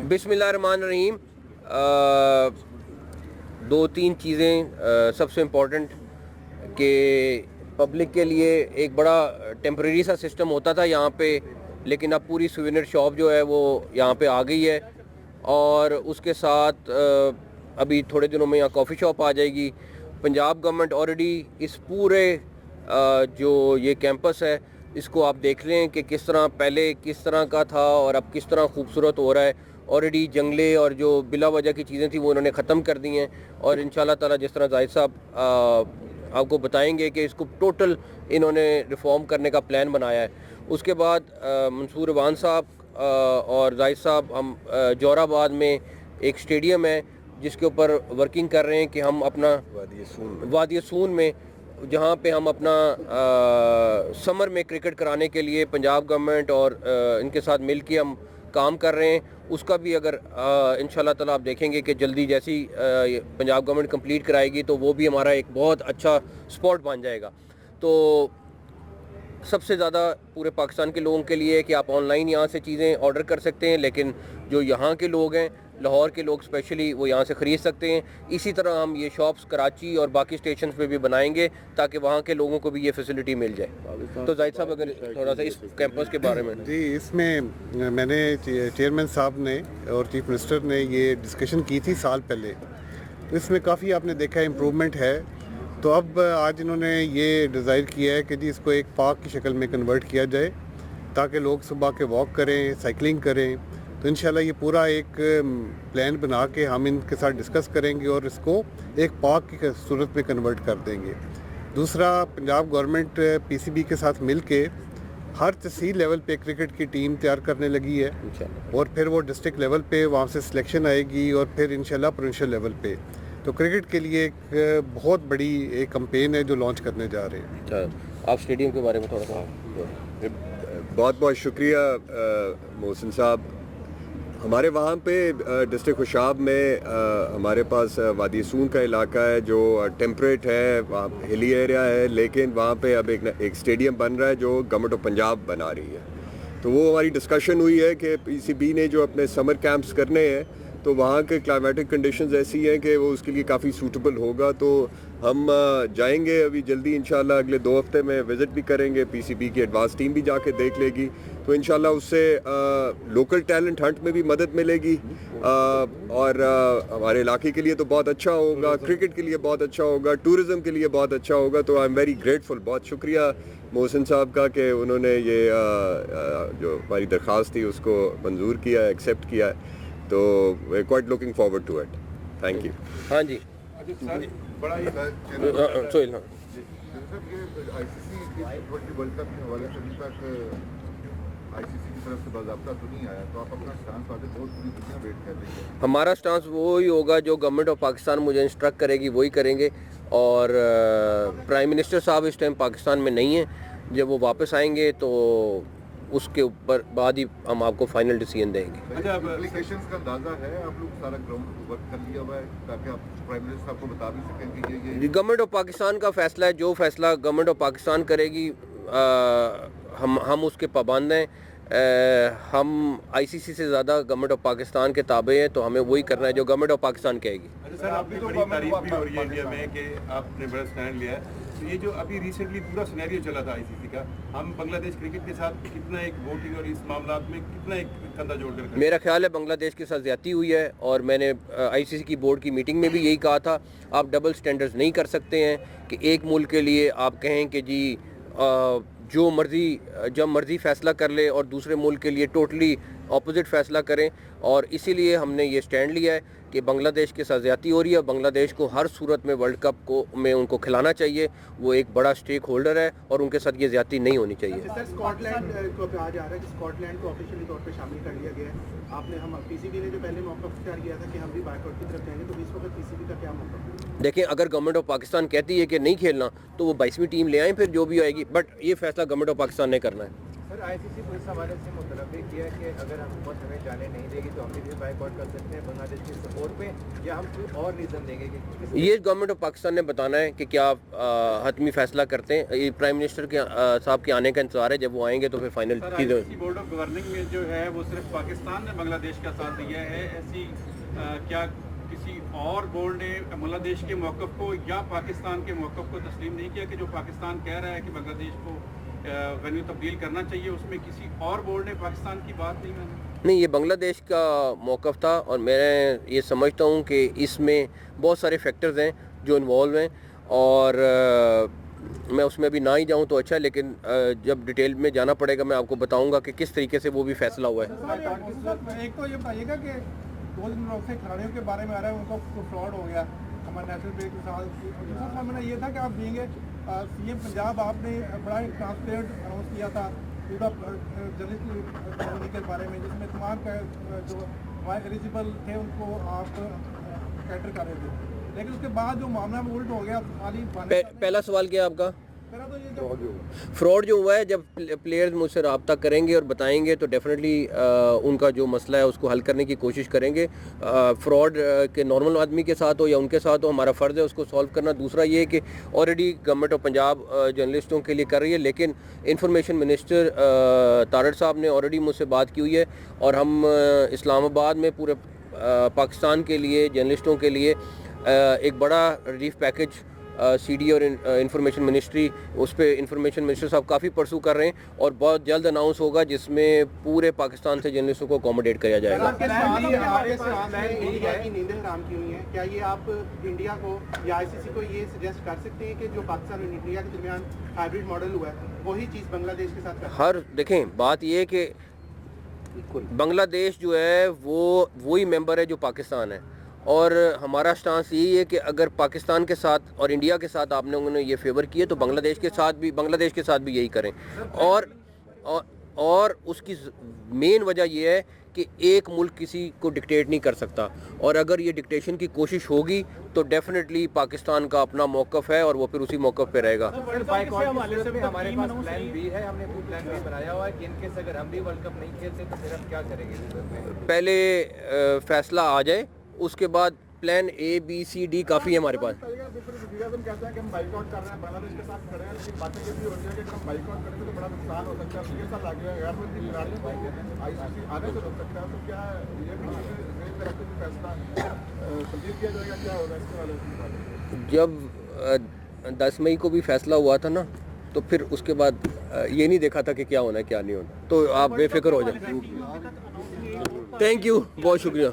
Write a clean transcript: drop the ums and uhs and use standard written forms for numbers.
बिस्मिल्लाहिर्रहमानिर्रहीम। दो तीन चीज़ें सबसे इम्पोर्टेंट कि पब्लिक के लिए एक बड़ा टेम्परेरी सा सिस्टम होता था यहाँ पे, लेकिन अब पूरी सुवेनियर शॉप जो है वो यहाँ पे आ गई है। और उसके साथ अभी थोड़े दिनों में यहाँ कॉफ़ी शॉप आ जाएगी। पंजाब गवर्नमेंट ऑलरेडी इस पूरे जो ये कैंपस है इसको आप देख लें कि किस तरह पहले किस तरह का था और अब किस तरह खूबसूरत हो रहा है। ऑलरेडी जंगले और जो बिला वजह की चीज़ें थी वो उन्होंने ख़त्म कर दी हैं, और इंशाल्लाह ताला जिस तरह जाहिद साहब आपको बताएंगे कि इसको टोटल इन्होंने रिफॉर्म करने का प्लान बनाया है। उसके बाद मंसूर अवान साहब और जाहिद साहब हम जोराबाद में एक स्टेडियम है जिसके ऊपर वर्किंग कर रहे हैं कि हम अपना वादी सून में जहाँ पे हम अपना समर में क्रिकेट कराने के लिए पंजाब गवर्नमेंट और इनके साथ मिल के हम काम कर रहे हैं। उसका भी अगर इंशाल्लाह ताला आप देखेंगे कि जल्दी जैसी पंजाब गवर्नमेंट कंप्लीट कराएगी तो वो भी हमारा एक बहुत अच्छा स्पॉट बन जाएगा। तो सबसे ज़्यादा पूरे पाकिस्तान के लोगों के लिए है कि आप ऑनलाइन यहाँ से चीज़ें ऑर्डर कर सकते हैं, लेकिन जो यहाँ के लोग हैं, लाहौर के लोग स्पेशली, वो यहाँ से ख़रीद सकते हैं। इसी तरह हम ये शॉप्स कराची और बाकी स्टेशन पे भी बनाएंगे ताकि वहाँ के लोगों को भी ये फैसिलिटी मिल जाए। तो जाहिद साहब अगर थोड़ा सा इस कैंपस के बारे में। जी, इसमें मैंने चेयरमैन साहब ने और चीफ मिनिस्टर ने ये डिस्कशन की थी साल पहले, तो इसमें काफ़ी आपने देखा इम्प्रूवमेंट है। तो अब आज इन्होंने ये डिज़ायर किया है कि जी इसको एक पार्क की शक्ल में कन्वर्ट किया जाए ताकि लोग सुबह के वॉक करें, साइकिलिंग करें। तो इंशाल्लाह ये पूरा एक प्लान बना के हम इनके साथ डिस्कस करेंगे और इसको एक पार्क की सूरत में कन्वर्ट कर देंगे। दूसरा, पंजाब गवर्नमेंट पीसीबी के साथ मिल के हर तहसील लेवल पे क्रिकेट की टीम तैयार करने लगी है, और फिर वो डिस्ट्रिक्ट लेवल पे वहाँ से सिलेक्शन आएगी और फिर इंशाल्लाह प्रोविंशियल लेवल पे। तो क्रिकेट के लिए एक बहुत बड़ी एक कैंपेन है जो लॉन्च करने जा रहे हैं। अच्छा, आप स्टेडियम के बारे में थोड़ा सा। बहुत बहुत शुक्रिया मोहसिन साहब। हमारे वहाँ पे डिस्ट्रिक्ट खुशाब में हमारे पास वादी सून का इलाका है जो टेम्परेट है, वहाँ हिली एरिया है, लेकिन वहाँ पे अब एक स्टेडियम बन रहा है जो गवर्नमेंट ऑफ पंजाब बना रही है। तो वो हमारी डिस्कशन हुई है कि पीसीबी ने जो अपने समर कैंप्स करने हैं तो वहाँ के क्लाइमेटिक कंडीशंस ऐसी हैं कि वो उसके लिए काफ़ी सूटेबल होगा। तो हम जाएंगे अभी जल्दी इंशाल्लाह, अगले 2 हफ्ते में विज़िट भी करेंगे। पीसीबी की एडवांस टीम भी जाके देख लेगी, तो इंशाल्लाह उससे लोकल टैलेंट हंट में भी मदद मिलेगी और हमारे इलाके के लिए तो बहुत अच्छा होगा, क्रिकेट के लिए बहुत अच्छा होगा, टूरिज़म के लिए बहुत अच्छा होगा। तो आई एम वेरी ग्रेटफुल, बहुत शुक्रिया मोहसिन साहब का कि उन्होंने ये जो हमारी दरख्वास्त थी उसको मंजूर किया है, एक्सेप्ट किया है। तो we are quite looking forward to it. Thank you. हाँ जी, बड़ा ही सोहेल। हाँ, आईसीसी वर्ल्ड कप के हवाले से अभी तक आईसीसी की तरफ से बाज़ाब्ता तो नहीं आया, तो आप अपना स्टांस वाले बहुत पूरी दुनिया वेट कर रही है। हमारा स्टांस वही होगा जो गवर्नमेंट ऑफ पाकिस्तान मुझे इंस्ट्रक्ट करेगी वही करेंगे। और प्राइम मिनिस्टर साहब इस टाइम पाकिस्तान में नहीं है, जब वो वापस आएंगे तो उसके ऊपर बाद ही हम आपको फाइनल डिसीजन देंगे। अच्छा, एप्लीकेशंस का अंदाजा है? आप लोग सारा ग्राउंड वर्क कर लिया हुआ है ताकि आप प्राइम मिनिस्टर साहब को बता भी सकें कि ये गवर्नमेंट ऑफ पाकिस्तान का फैसला है। जो फैसला गवर्नमेंट ऑफ पाकिस्तान करेगी हम उसके पाबंद हैं। हम आईसीसी से ज़्यादा गवर्नमेंट ऑफ पाकिस्तान के ताबे हैं, तो हमें वही करना है जो गवर्नमेंट ऑफ पाकिस्तान कहेगी। अच्छा सर, आपकी बड़ी तारीफ भी हो रही है इंडिया में कि आपने बड़ा स्टैंड लिया है। तो ये जो अभी रिसेंटली पूरा सिनेरियो चला था आईसीसी का, हम बांग्लादेश क्रिकेट के साथ कितना एक वोटिंग और इस मामला में कितना एक कंधा जोड़कर, मेरा ख्याल है बांग्लादेश के साथ ज़्यादती हुई है, और मैंने आईसीसी की बोर्ड की मीटिंग में भी यही कहा था। आप डबल स्टैंडर्ड्स नहीं कर सकते हैं कि एक मुल्क के लिए आप कहें कि जी जो मर्ज़ी जब मर्ज़ी फ़ैसला कर ले और दूसरे मुल्क के लिए टोटली अपोजिट फ़ैसला करें। और इसीलिए हमने ये स्टैंड लिया है कि बांग्लादेश के साथ ज़्यादती हो रही है। बांग्लादेश को हर सूरत में वर्ल्ड कप को में उनको खिलाना चाहिए, वो एक बड़ा स्टेक होल्डर है और उनके साथ ये ज़्यादती नहीं होनी चाहिए। सर, स्कॉटलैंड को कहा जा रहा है कि स्कॉटलैंड को ऑफिशियली तौर पे शामिल कर लिया गया है। आपने हम पीसीबी ने जो पहले मौका इख्तियार किया था कि हम भी बायकॉट की तरफ जाएंगे, तो इस वक्त पीसीबी का क्या मौका? देखें, अगर गवर्नमेंट ऑफ पाकिस्तान कहती है कि नहीं खेलना तो वो 22वीं टीम ले आएँ, फिर जो भी आएगी, बट ये फैसला गवर्नमेंट ऑफ पाकिस्तान ने करना है। सर, आईसीसी को इस हवाले से मुतलबी किया कि अगर हुकूमत हमें जाने नहीं देगी तो हम भी बाइकआउट कर सकते हैं बांग्लादेश के सपोर्ट पे, या हम कोई और रीज़न देंगे कि ये गवर्नमेंट ऑफ पाकिस्तान ने बताना है कि क्या हतमी फैसला करते हैं। ये प्राइम मिनिस्टर के साहब के आने का इंतजार है, जब वो आएंगे तो फिर फाइनल चीज़ें। बोर्ड ऑफ गवर्निंग में जो है वो सिर्फ पाकिस्तान ने बांग्लादेश का साथ दिया है, ऐसी क्या किसी और बोर्ड ने बांग्लादेश के मौक़िफ़ को या पाकिस्तान के मौक़िफ़ को तस्लीम नहीं किया कि जो पाकिस्तान कह रहा है कि बांग्लादेश को वेन्यू तब्दील करना चाहिए, उसमें किसी और बोर्ड ने पाकिस्तान की बात नहीं मानी? नहीं, ये बांग्लादेश का मौक़िफ़ था और मैं ये समझता हूँ कि इसमें बहुत सारे फैक्टर्स हैं जो इन्वॉल्व हैं, और मैं उसमें अभी ना ही जाऊँ तो अच्छा है, लेकिन जब डिटेल में जाना पड़ेगा मैं आपको बताऊँगा कि किस तरीके से वो भी फैसला हुआ है। एक तो ये बताइएगा कि 2 दिन से खिलाड़ियों के बारे में आ रहा है उनको फ्रॉड हो गया हमारे नेशनल पे के साथ। दूसरा मामला ये था कि आप देंगे सीएम पंजाब, आपने बड़ा एक ट्रांसपेरेंट अनाउंस किया था पूरा जर्नलिस्ट कॉलोनी के बारे में, जिसमें तमाम जो एलिजिबल थे उनको आप कैटर कर रहे थे, लेकिन उसके बाद जो मामला में उल्ट हो गया खाली पहला सवाल क्या है आपका? मेरा तो ये फ्रॉड जो हुआ है, जब प्लेयर्स मुझसे रब्ता करेंगे और बताएंगे तो डेफिनेटली उनका जो मसला है उसको हल करने की कोशिश करेंगे। फ्रॉड के नॉर्मल आदमी के साथ हो या उनके साथ हो, हमारा फ़र्ज़ है उसको सॉल्व करना। दूसरा ये है कि ऑलरेडी गवर्नमेंट ऑफ पंजाब जर्नलिस्टों के लिए कर रही है, लेकिन इंफॉर्मेशन मिनिस्टर तारड़ साहब ने ऑलरेडी मुझसे बात की हुई है और हम इस्लामाबाद में पूरे पाकिस्तान के लिए जर्नलिस्टों के लिए एक बड़ा रिलीफ पैकेज सीडी और इंफॉर्मेशन मिनिस्ट्री, उस पर इंफॉर्मेशन मिनिस्टर साहब काफ़ी परसू कर रहे हैं और बहुत जल्द अनाउंस होगा, जिसमें पूरे पाकिस्तान से जर्नलिस्टों को अकोमोडेट किया जाएगा। इंडिया की नींदें हराम क्यों नहीं है? क्या ये आप इंडिया को या आईसीसी को ये सजेस्ट कर सकते हैं कि जो पाकिस्तान और इंडिया के दरमियान हाइब्रिड मॉडल हुआ है वही चीज़ बांग्लादेश के साथ हर देखें, बात ये है कि बांग्लादेश जो है वो वही मेंबर है जो पाकिस्तान है, और हमारा स्टांस यही है कि अगर पाकिस्तान के साथ और इंडिया के साथ आपने उन्होंने ये फेवर किए तो बांग्लादेश के साथ भी यही करें। और उसकी मेन वजह ये है कि एक मुल्क किसी को डिक्टेट नहीं कर सकता, और अगर ये डिक्टेशन की कोशिश होगी तो डेफिनेटली पाकिस्तान का अपना मौक़िफ़ है और वो फिर उसी मौक़िफ़ पे रहेगा। हमारे पास प्लान बी है, हमने कोई प्लान बी बनाया हुआ है कि इनकेस अगर हम भी वर्ल्ड कप नहीं खेलते तो फिर हम क्या करेंगे? पहले फैसला आ जाए, उसके बाद plan A B C D काफ़ी है हमारे पास। कहते हैं कि हम बाइकआउट कर रहे हैं, बांग्लादेश के साथ खड़े हैं, लेकिन बातें ये भी हो रही है कि हम बाइकआउट करेंगे तो बड़ा नुकसान हो सकता है, ये सब लागे हैं गैर मुल्की खिलाड़ियों को आईसीसी आने से रोक सकता है, तो क्या ये भी मेरी तरफ से फैसला तब्दील किया जाएगा, क्या होगा इसके वाले से? जब 10 मई को भी फैसला हुआ था ना, तो फिर उसके बाद ये नहीं देखा था कि क्या होना है क्या नहीं होना, तो आप बेफिक्र हो जाए। थैंक यू, बहुत शुक्रिया।